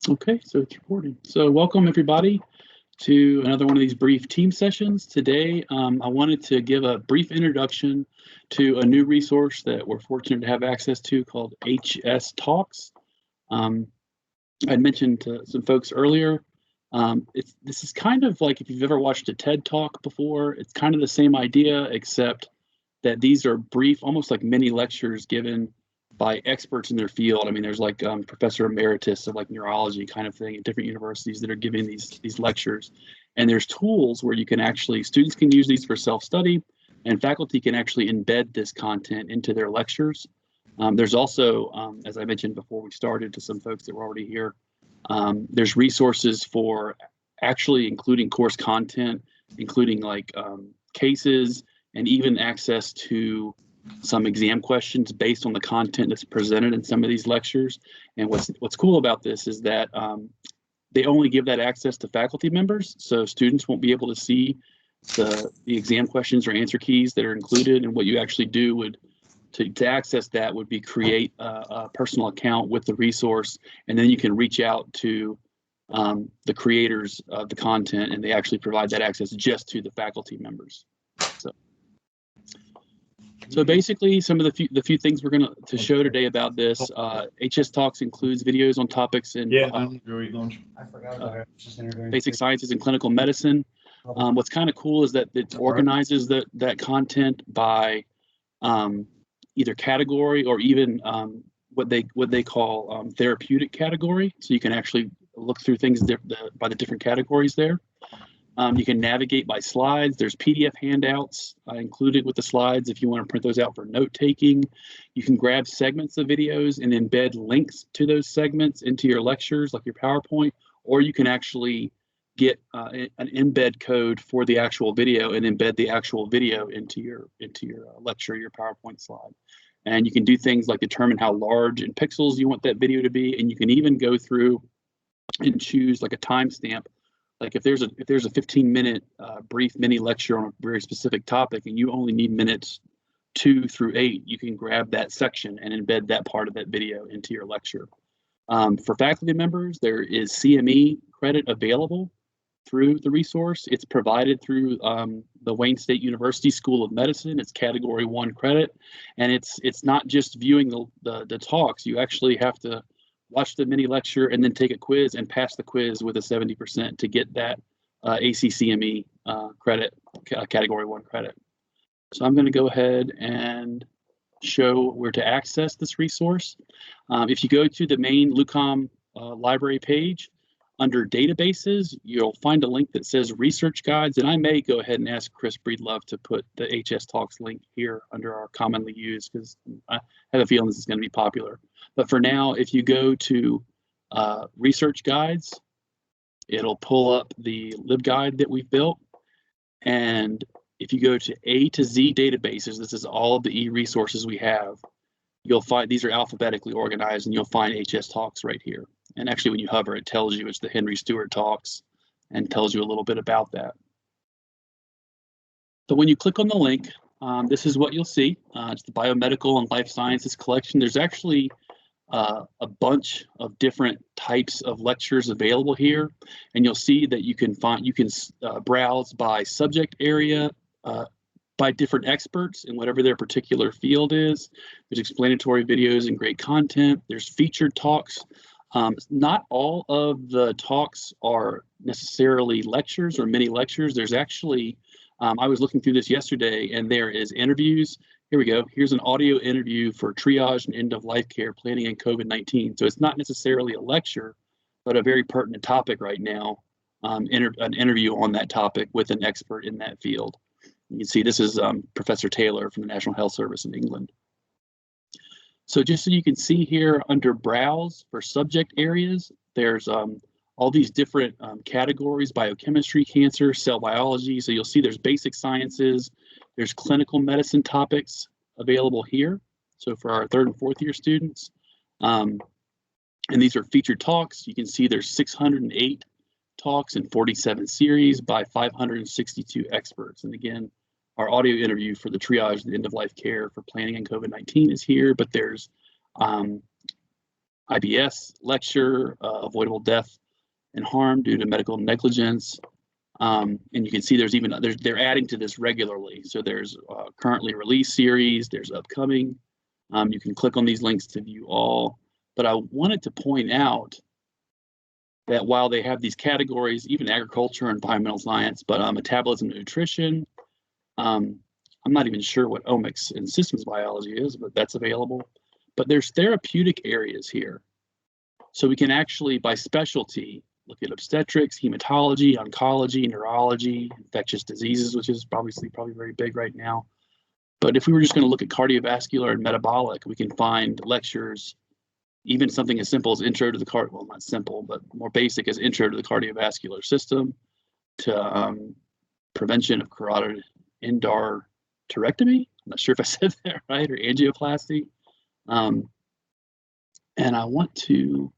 Okay, so it's recording. So welcome everybody to another one of these brief team sessions. Today, I wanted to give a brief introduction to a new resource that we're fortunate to have access to called HSTalks. I'd mentioned to some folks earlier, this is kind of like if you've ever watched a TED Talk before, it's kind of the same idea, except that these are brief, almost like mini lectures given by experts in their field. I mean, there's like professor emeritus of like neurology kind of thing at different universities that are giving these lectures. And there's tools where you can actually, students can use these for self-study, and faculty can actually embed this content into their lectures. There's also, as I mentioned before we started to some folks that were already here, there's resources for actually including course content, including like cases, and even access to some exam questions based on the content that's presented in some of these lectures. And what's cool about this is that they only give that access to faculty members, so students won't be able to see the exam questions or answer keys that are included. And what you actually do would to access that would be create a personal account with the resource, and then you can reach out to the creators of the content, and they actually provide that access just to the faculty members. So basically, some of the few things we're going to show today about this, HSTalks includes videos on topics in basic sciences and clinical medicine. What's kind of cool is that it organizes that content by either category or even what they call therapeutic category. So you can actually look through things by the different categories there. You can navigate by slides. There's PDF handouts included with the slides if you want to print those out for note taking. You can grab segments of videos and embed links to those segments into your lectures, like your PowerPoint, or you can actually get an embed code for the actual video and embed the actual video into your lecture, your PowerPoint slide. And you can do things like determine how large in pixels you want that video to be, and you can even go through and choose like a timestamp. Like if there's a 15-minute brief mini lecture on a very specific topic and you only need minutes 2 through 8, you can grab that section and embed that part of that video into your lecture. For faculty members, there is CME credit available through the resource. It's provided through the Wayne State University School of Medicine. It's Category 1 credit, and it's not just viewing the talks. You actually have to watch the mini lecture and then take a quiz and pass the quiz with a 70% to get that ACCME credit, Category 1 credit. So I'm going to go ahead and show where to access this resource. If you go to the main LUCOM library page, under databases, you'll find a link that says research guides, and I may go ahead and ask Chris Breedlove to put the HSTalks link here under our commonly used, because I have a feeling this is going to be popular. But for now, if you go to research guides, it'll pull up the LibGuide that we've built. And if you go to A to Z databases, this is all of the e-resources we have, you'll find these are alphabetically organized, and you'll find HSTalks right here. And actually, when you hover, it tells you it's the Henry Stewart Talks and tells you a little bit about that. So when you click on the link, this is what you'll see. It's the Biomedical and Life Sciences collection. There's actually a bunch of different types of lectures available here, and you'll see that you can browse by subject area, by different experts in whatever their particular field is. There's explanatory videos and great content. There's featured talks. Not all of the talks are necessarily lectures or mini lectures. There's actually, I was looking through this yesterday, and there is interviews. Here we go. Here's an audio interview for triage and end-of-life care planning in COVID-19. So it's not necessarily a lecture, but a very pertinent topic right now, an interview on that topic with an expert in that field. You can see this is Professor Taylor from the National Health Service in England. So just so you can see here under browse for subject areas, there's all these different categories: biochemistry, cancer, cell biology. So you'll see there's basic sciences, there's clinical medicine topics available here. So for our 3rd and 4th year students, and these are featured talks. You can see there's 608 talks in 47 series by 562 experts. And again, our audio interview for the triage and end-of-life care for planning in COVID-19 is here, but there's IBS lecture, avoidable death and harm due to medical negligence. And you can see they're adding to this regularly. So there's currently released series, there's upcoming. You can click on these links to view all. But I wanted to point out that while they have these categories, even agriculture and biomedical science, but metabolism and nutrition, I'm not even sure what omics and systems biology is, but that's available. But there's therapeutic areas here. So we can actually, by specialty, look at obstetrics, hematology, oncology, neurology, infectious diseases, which is probably very big right now. But if we were just going to look at cardiovascular and metabolic, we can find lectures, even something as simple as intro to the well, not simple, but more basic as intro to the cardiovascular system, to prevention of carotid endarterectomy. I'm not sure if I said that right, or angioplasty. And I want to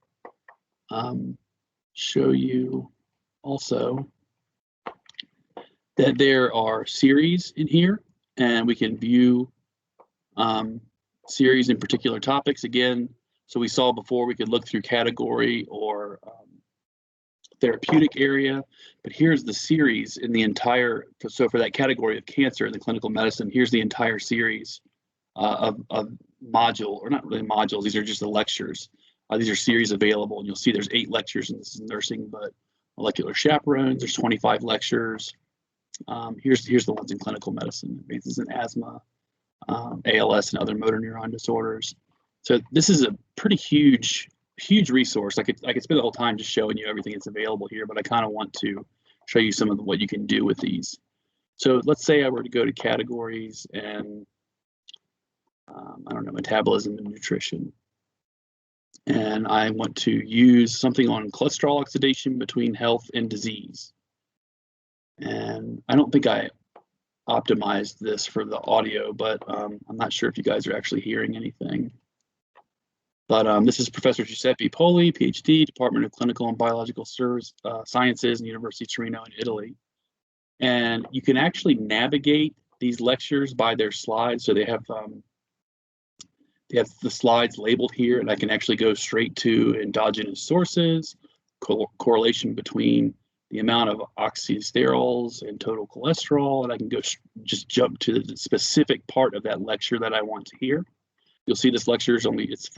show you also that there are series in here, and we can view series in particular topics. Again, so we saw before we could look through category or therapeutic area, but here's the series in the entire, so for that category of cancer in the clinical medicine, here's the entire series of module, or not really modules, these are just the lectures. These are series available, and you'll see there's 8 lectures, and this is nursing, but molecular chaperones, there's 25 lectures. Here's the ones in clinical medicine, advances in asthma, ALS, and other motor neuron disorders. So this is a pretty huge resource. I could spend the whole time just showing you everything that's available here, but I kind of want to show you some of what you can do with these. So let's say I were to go to categories and I don't know, metabolism and nutrition. And I want to use something on cholesterol oxidation between health and disease. And I don't think I optimized this for the audio, but I'm not sure if you guys are actually hearing anything. But this is Professor Giuseppe Poli, PhD, Department of Clinical and Biological Sciences, University of Torino in Italy. And you can actually navigate these lectures by their slides. So they have the slides labeled here, and I can actually go straight to endogenous sources, correlation between the amount of oxysterols and total cholesterol, and I can go just jump to the specific part of that lecture that I want to hear. You'll see this lecture is it's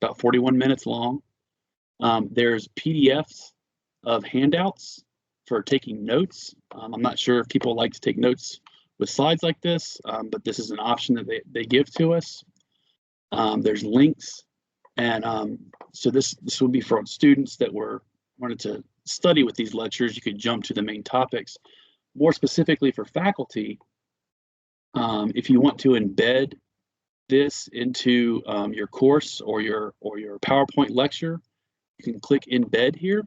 about 41 minutes long. There's PDFs of handouts for taking notes. I'm not sure if people like to take notes with slides like this, but this is an option that they give to us. There's links, and so this would be for students that wanted to study with these lectures. You could jump to the main topics. More specifically for faculty, if you want to embed this into your course or your PowerPoint lecture, you can click embed here,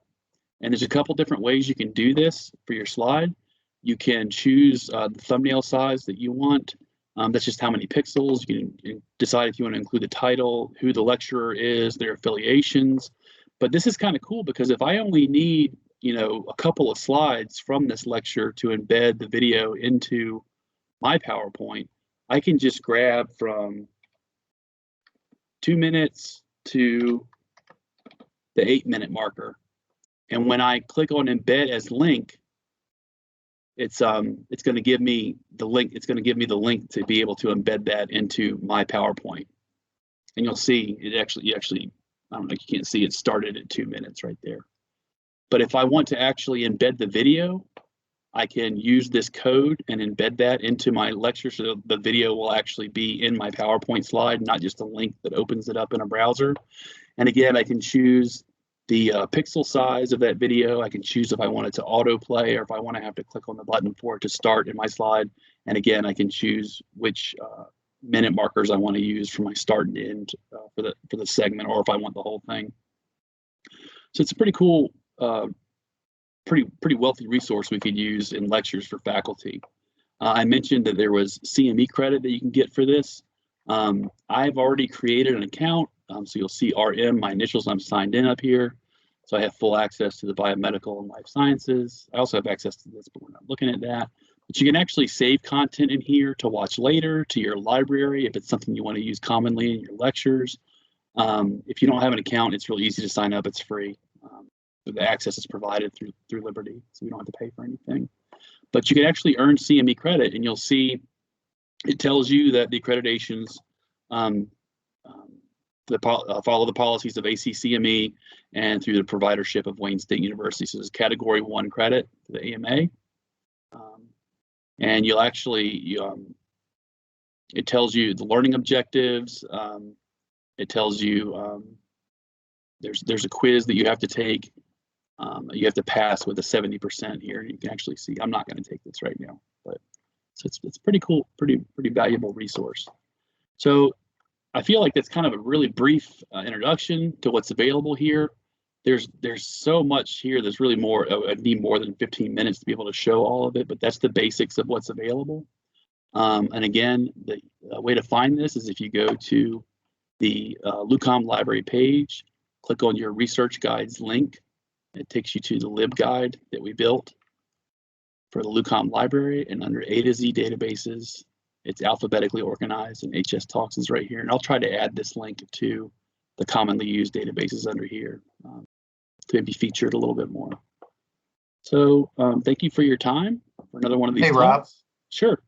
and there's a couple different ways you can do this for your slide. You can choose the thumbnail size that you want. That's just how many pixels. You can decide if you want to include the title, who the lecturer is, their affiliations. But this is kind of cool because if I only need, a couple of slides from this lecture to embed the video into my PowerPoint, I can just grab from 2 minutes to the 8-minute marker. And when I click on embed as link, it's going to give me the link. It's going to give me the link to be able to embed that into my PowerPoint. And you'll see it actually, I don't know, you can't see it started at 2 minutes right there. But if I want to actually embed the video, I can use this code and embed that into my lecture, so the video will actually be in my PowerPoint slide, not just a link that opens it up in a browser. And again, I can choose the pixel size of that video. I can choose if I want it to autoplay or if I want to have to click on the button for it to start in my slide. And again, I can choose which minute markers I want to use for my start and end for the segment, or if I want the whole thing. So it's a pretty cool, pretty wealthy resource we could use in lectures for faculty. I mentioned that there was CME credit that you can get for this. I've already created an account, so you'll see RM, my initials, I'm signed in up here. So I have full access to the biomedical and life sciences. I also have access to this, but we're not looking at that. But you can actually save content in here to watch later, to your library, if it's something you want to use commonly in your lectures. If you don't have an account, it's really easy to sign up. It's free. The access is provided through Liberty, so you don't have to pay for anything. But you can actually earn CME credit, and you'll see it tells you that the accreditations follow the policies of ACCME and through the providership of Wayne State University. So it's Category 1 credit to the AMA. And you'll actually, it tells you the learning objectives. It tells you there's a quiz that you have to take. You have to pass with a 70% here. You can actually see, I'm not going to take this right now, but so it's pretty cool, pretty valuable resource. So I feel like that's kind of a really brief introduction to what's available here. There's so much here. There's really more. I need more than 15 minutes to be able to show all of it, but that's the basics of what's available. And again, the way to find this is if you go to the LUCOM library page, click on your research guides link. It takes you to the LibGuide that we built for the LUCOM library, and under A to Z databases, it's alphabetically organized, and HSTalks is right here. And I'll try to add this link to the commonly used databases under here to maybe feature it a little bit more. So thank you for your time for another one of these Hey, talks. Rob. Sure.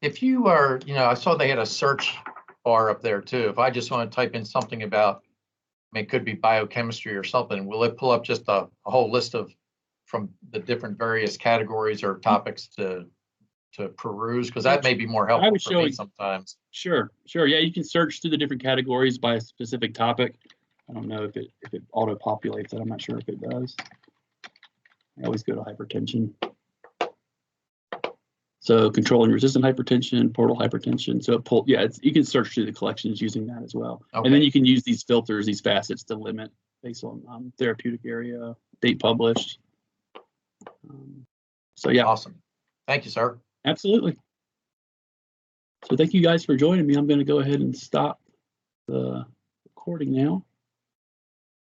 If you are, I saw they had a search bar up there too. If I just want to type in something about, it could be biochemistry or something, will it pull up just a whole list of from the different various categories or topics to peruse? Because that may be more helpful for me sometimes. Sure. Yeah, you can search through the different categories by a specific topic. I don't know if it auto-populates it. I'm not sure if it does. I always go to hypertension. So controlling resistant hypertension, portal hypertension. So you can search through the collections using that as well. Okay. And then you can use these filters, these facets to limit based on therapeutic area, date published. So yeah. Awesome. Thank you, sir. Absolutely. So thank you guys for joining me. I'm going to go ahead and stop the recording now.